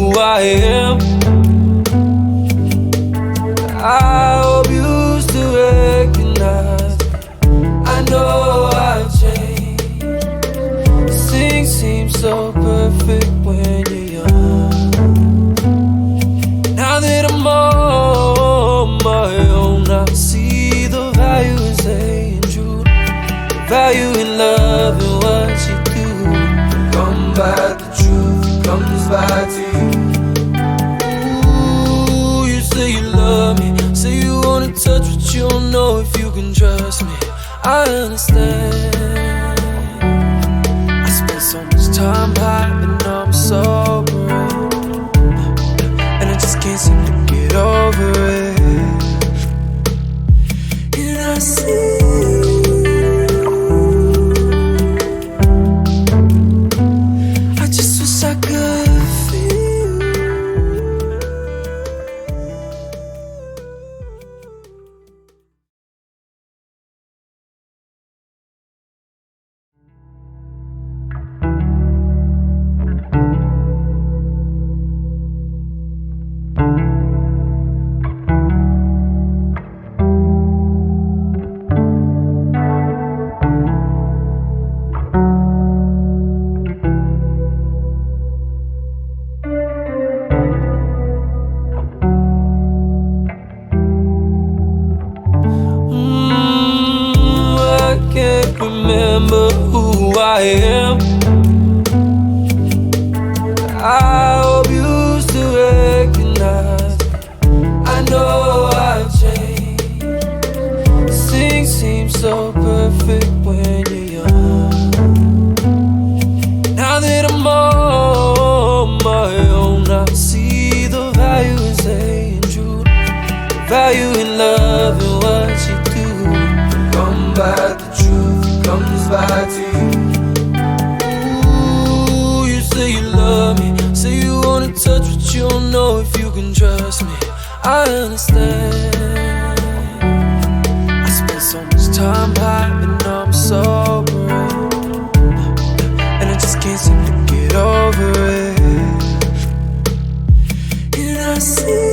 who I am. I hope you still recognize I know I've changed. Things seem so perfect when you're young. Now that I'm on my own, I see the value in staying true, value in loving what you do. Come by the truth, comes back to you. Ooh, you say you love me, say you wanna touch, but you don't know if you can trust me. I understand. I spent so much time high, but now I'm sober, and I just can't seem to get over it. And I see I could feel. Remember who I am. I hope you still recognize I know I've changed. Things seem so perfect when you're young. Now that I'm on my own, I see the value in staying true, value in loving what you do. Come back, the truth comes back to you. Ooh, you say you love me, say you wanna touch, but you don't know if you can trust me. I understand. I spent so much time high, but now I'm sober, and I just can't seem to get over it. And I see